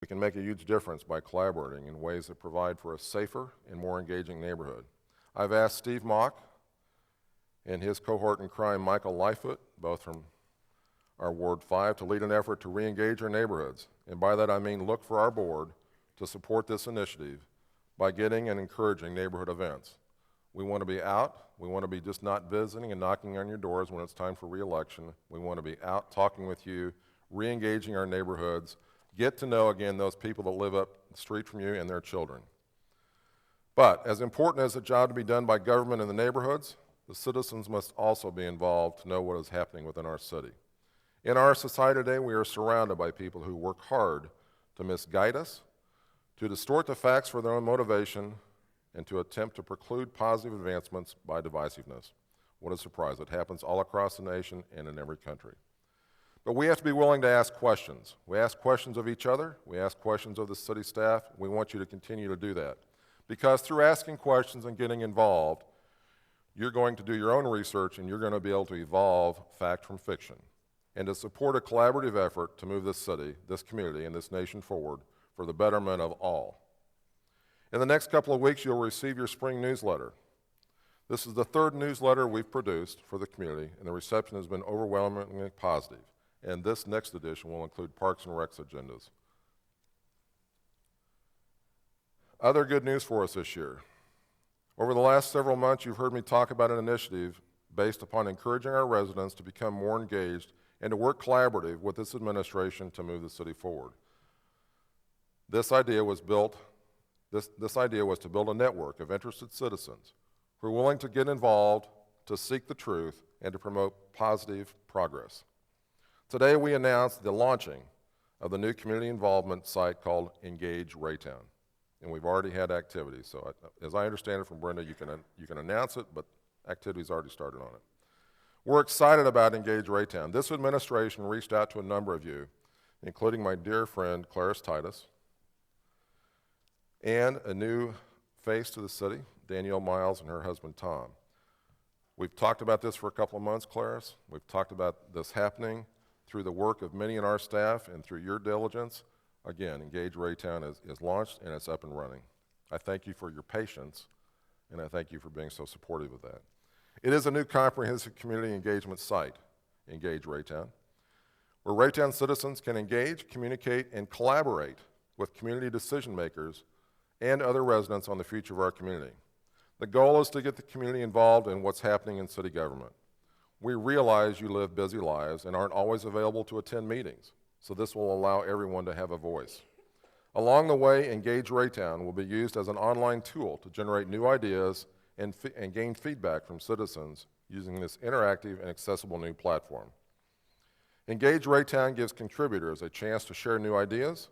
We can make a huge difference by collaborating in ways that provide for a safer and more engaging neighborhood. I've asked Steve Mock and his cohort in crime, Michael Lightfoot, both from our Ward 5, to lead an effort to re-engage our neighborhoods. And by that I mean look for our board to support this initiative by getting and encouraging neighborhood events. We want to be out. We want to be just not visiting and knocking on your doors when it's time for re-election. We want to be out talking with you, re-engaging our neighborhoods, get to know again those people that live up the street from you and their children. But as important as the job to be done by government in the neighborhoods, the citizens must also be involved to know what is happening within our city. In our society today, we are surrounded by people who work hard to misguide us, to distort the facts for their own motivation, and to attempt to preclude positive advancements by divisiveness. What a surprise. It happens all across the nation and in every country. But we have to be willing to ask questions. We ask questions of each other. We ask questions of the city staff. We want you to continue to do that. Because through asking questions and getting involved, you're going to do your own research and you're going to be able to evolve fact from fiction and to support a collaborative effort to move this city, this community, and this nation forward for the betterment of all. In the next couple of weeks, you'll receive your spring newsletter. This is the third newsletter we've produced for the community, and the reception has been overwhelmingly positive. And this next edition will include Parks and Rec's agendas. Other good news for us this year. Over the last several months, you've heard me talk about an initiative based upon encouraging our residents to become more engaged and to work collaborative with this administration to move the city forward. This idea was to build a network of interested citizens who are willing to get involved, to seek the truth, and to promote positive progress. Today we announced the launching of the new community involvement site called Engage Raytown. And we've already had activities. So as I understand it from Brenda, you can announce it, but activities already started on it. We're excited about Engage Raytown. This administration reached out to a number of you, including my dear friend Clarice Titus, and a new face to the city, Danielle Miles and her husband Tom. We've talked about this for a couple of months, Clarice. We've talked about this happening through the work of many in our staff and through your diligence. Again, Engage Raytown is launched and it's up and running. I thank you for your patience, and I thank you for being so supportive of that. It is a new comprehensive community engagement site, Engage Raytown, where Raytown citizens can engage, communicate, and collaborate with community decision makers and other residents on the future of our community. The goal is to get the community involved in what's happening in city government. We realize you live busy lives and aren't always available to attend meetings, so this will allow everyone to have a voice. Along the way, Engage Raytown will be used as an online tool to generate new ideas and gain feedback from citizens using this interactive and accessible new platform. Engage Raytown gives contributors a chance to share new ideas,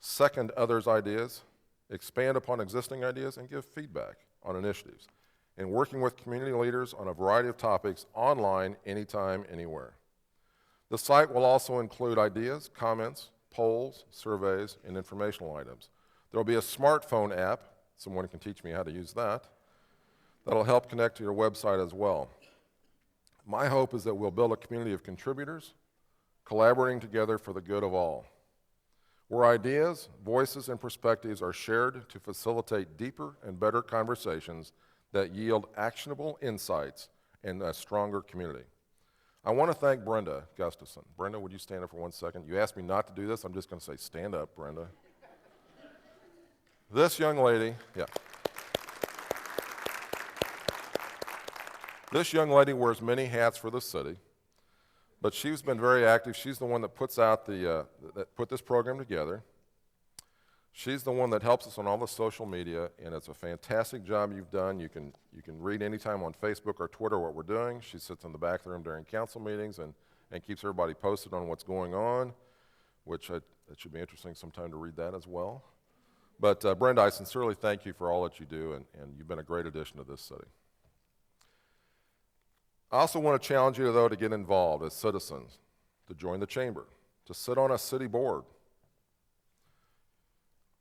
second others' ideas, expand upon existing ideas, and give feedback on initiatives, and working with community leaders on a variety of topics online, anytime, anywhere. The site will also include ideas, comments, polls, surveys, and informational items. There will be a smartphone app, someone can teach me how to use that, that'll help connect to your website as well. My hope is that we'll build a community of contributors, collaborating together for the good of all, where ideas, voices, and perspectives are shared to facilitate deeper and better conversations that yield actionable insights and a stronger community. I want to thank Brenda Gustafson. Brenda, would you stand up for 1 second? You asked me not to do this. I'm just going to say stand up, Brenda. This young lady, yeah. This young lady wears many hats for the city, but she's been very active. She's the one that puts out that put this program together. She's the one that helps us on all the social media, and it's a fantastic job you've done. You can read anytime on Facebook or Twitter what we're doing. She sits in the back of the room during council meetings and keeps everybody posted on what's going on, which it should be interesting sometime to read that as well. But Brenda, I sincerely thank you for all that you do, and you've been a great addition to this city. I also want to challenge you, though, to get involved as citizens, to join the chamber, to sit on a city board,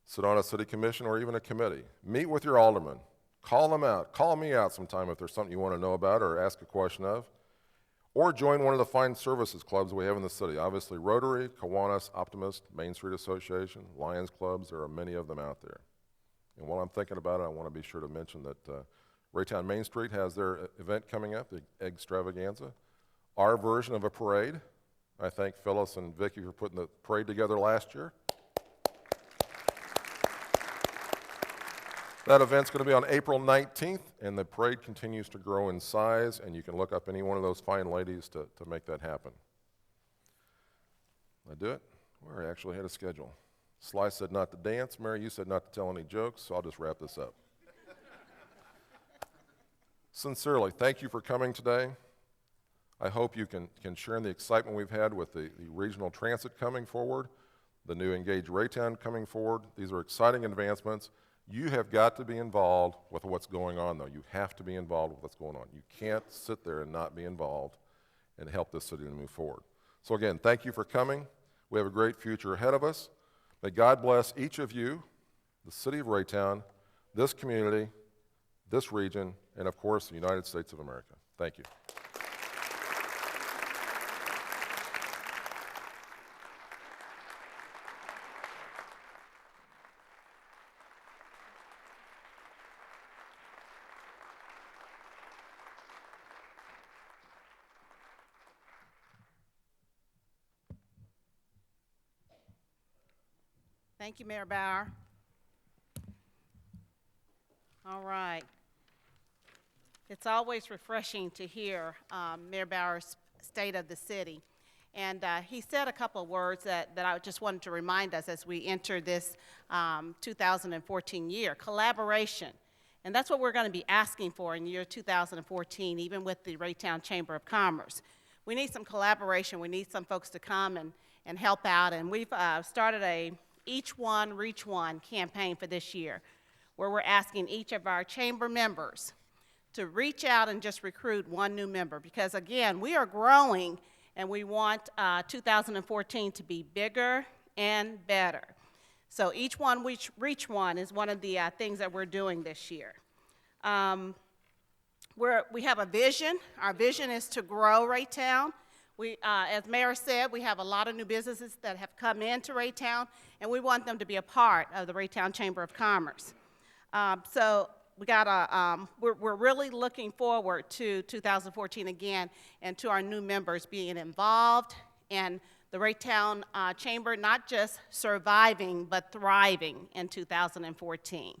sit on a city commission or even a committee. Meet with your alderman. Call them out. Call me out sometime if there's something you want to know about or ask a question of. or join one of the fine services clubs we have in the city. Obviously, Rotary, Kiwanis, Optimist, Main Street Association, Lions Clubs, there are many of them out there. And while I'm thinking about it, I want to be sure to mention that Raytown Main Street has their event coming up, the Extravaganza, our version of a parade. I thank Phyllis and Vicki for putting the parade together last year. That event's going to be on April 19th, and the parade continues to grow in size, and you can look up any one of those fine ladies to make that happen. I do it? We're actually ahead of schedule. Sly said not to dance. Mary, you said not to tell any jokes, so I'll just wrap this up. Sincerely, thank you for coming today. I hope you can share in the excitement we've had with the regional transit coming forward, the new Engage Raytown coming forward. These are exciting advancements. You have got to be involved with what's going on, though. You have to be involved with what's going on. You can't sit there and not be involved and help this city to move forward. So again, thank you for coming. We have a great future ahead of us. May God bless each of you, the city of Raytown, this community, this region, and of course, the United States of America. Thank you. Thank you, Mayor Bauer. All right. It's always refreshing to hear Mayor Bauer's state of the city. And he said a couple of words that I just wanted to remind us as we enter this 2014 year, collaboration. And that's what we're going to be asking for in year 2014, even with the Raytown Chamber of Commerce. We need some collaboration. We need some folks to come and help out. And we've started a Each One, Reach One campaign for this year, where we're asking each of our chamber members to reach out and just recruit one new member. Because again, we are growing and we want 2014 to be bigger and better. So Each One, Reach One is one of the things that we're doing this year. We have a vision. Our vision is to grow Raytown. As Mayor said, we have a lot of new businesses that have come into Raytown, and we want them to be a part of the Raytown Chamber of Commerce. So we're really looking forward to 2014 again, and to our new members being involved in the Raytown Chamber, not just surviving, but thriving in 2014.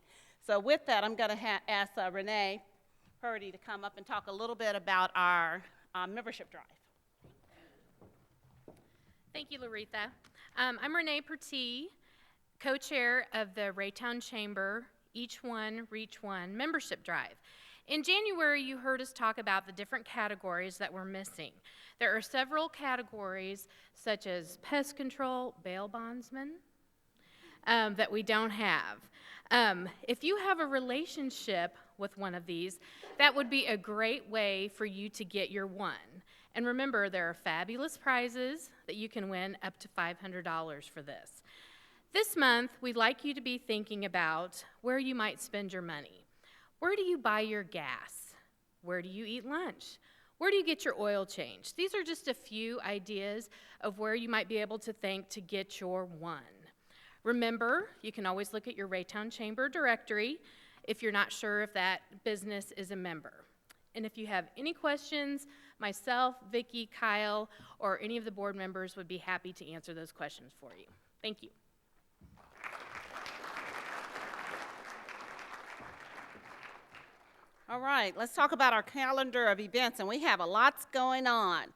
So with that, I'm going to ask Renee Purdy to come up and talk a little bit about our membership drive. Thank you, Laretha. I'm Renee Purdy, co-chair of the Raytown Chamber Each One, Reach One membership drive. In January, you heard us talk about the different categories that we're missing. There are several categories, such as pest control, bail bondsmen, that we don't have. If you have a relationship with one of these, that would be a great way for you to get your one. And remember, there are fabulous prizes that you can win up to $500 for this. This month, we'd like you to be thinking about where you might spend your money. Where do you buy your gas? Where do you eat lunch? Where do you get your oil changed? These are just a few ideas of where you might be able to think to get your one. Remember, you can always look at your Raytown Chamber directory if you're not sure if that business is a member. And if you have any questions, myself, Vicki, Kyle, or any of the board members would be happy to answer those questions for you. Thank you. All right, let's talk about our calendar of events, and we have a lot going on.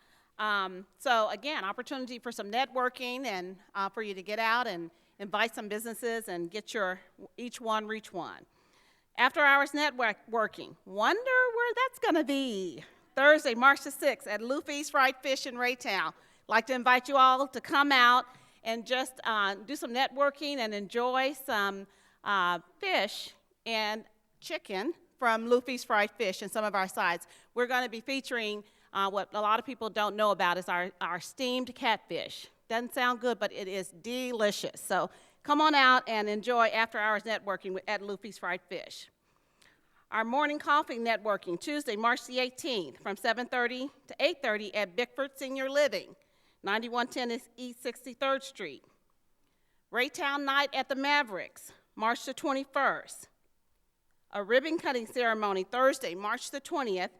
So again, opportunity for some networking and for you to get out and invite some businesses and get your Each One, Reach One. After hours networking, wonder where that's gonna be. Thursday, March the 6th at Luffy's Fried Fish in Raytown. I'd like to invite you all to come out and just do some networking and enjoy some fish and chicken from Luffy's Fried Fish and some of our sides. We're gonna be featuring what a lot of people don't know about is our steamed catfish. Doesn't sound good, but it is delicious. So come on out and enjoy after hours networking at Luffy's Fried Fish. Our morning coffee networking, Tuesday, March the 18th, from 7:30 to 8:30 at Bickford Senior Living, 9110 East 63rd Street. Raytown Night at the Mavericks, March the 21st. A ribbon cutting ceremony, Thursday, March the 20th,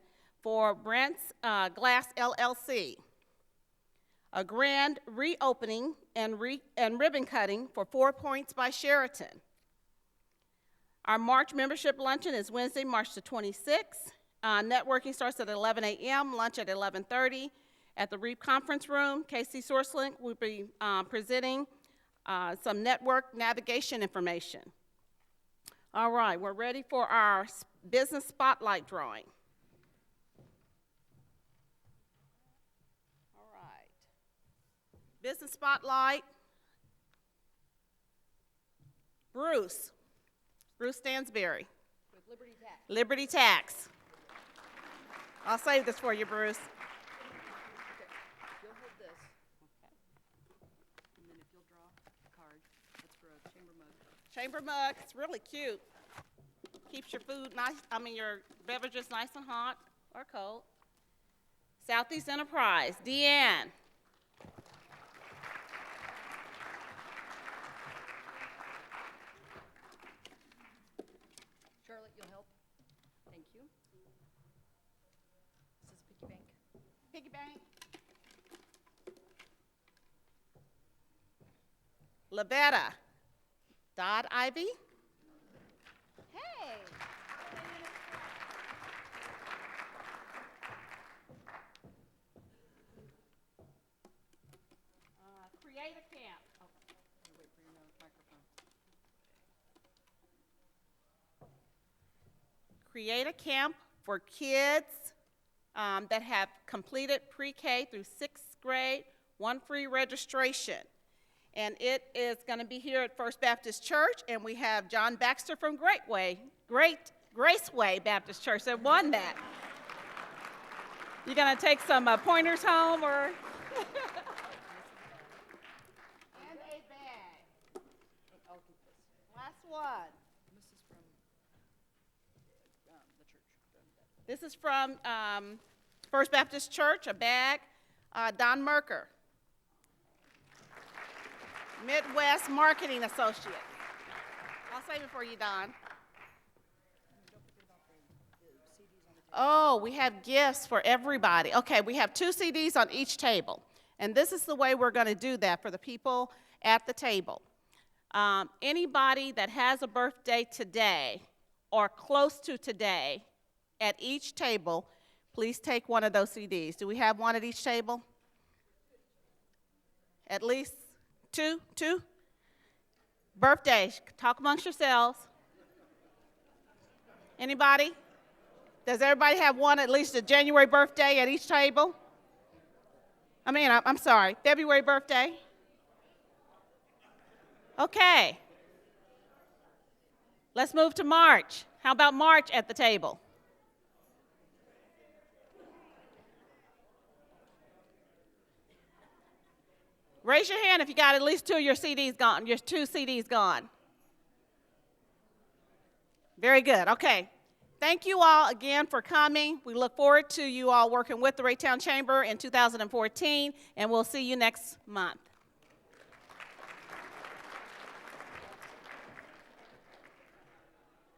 for Brandt's Glass LLC. A grand reopening and ribbon cutting for 4 Points by Sheraton. Our March membership luncheon is Wednesday, March the 26th. Networking starts at 11 a.m., lunch at 11:30 at the REAP conference room. Casey Sorslink will be presenting some network navigation information. All right, we're ready for our business spotlight drawing. All right. Business spotlight. Bruce Stansberry. With Liberty Tax. Liberty Tax. I'll save this for you, Bruce. Okay. You'll hold this. Okay. And then if you'll draw a card, that's for a chamber mug. Chamber mug, it's really cute. Keeps your food nice, your beverages nice and hot or cold. Southeast Enterprise, Deanne. Charlotte, you'll help? Thank you. This is Piggy Bank. Piggy bank. Lavetta. Dodd Ivy. Hey. Create a camp. Oh, wait for your microphone. Create a camp for kids that have completed pre-K through 6th grade, 1 free registration. And it is going to be here at First Baptist Church, and we have John Baxter from Graceway Baptist Church that won that. You going to take some pointers home, or? And a bag. I'll keep this. Last one. This is from the church. This is from First Baptist Church, a bag. Don Merker, Midwest Marketing Associate. I'll save it for you, Don. Oh, we have gifts for everybody. Okay, we have 2 CDs on each table. And this is the way we're going to do that for the people at the table. Anybody that has a birthday today or close to today at each table, please take one of those CDs. Do we have one at each table? At least 2? 2? Birthdays. Talk amongst yourselves. Anybody? Does everybody have one, at least a January birthday at each table? I'm sorry, February birthday? Okay. Let's move to March. How about March at the table? Raise your hand if you got at least 2 of your CDs gone, your 2 CDs gone. Very good, okay. Thank you all again for coming. We look forward to you all working with the Raytown Chamber in 2014, and we'll see you next month.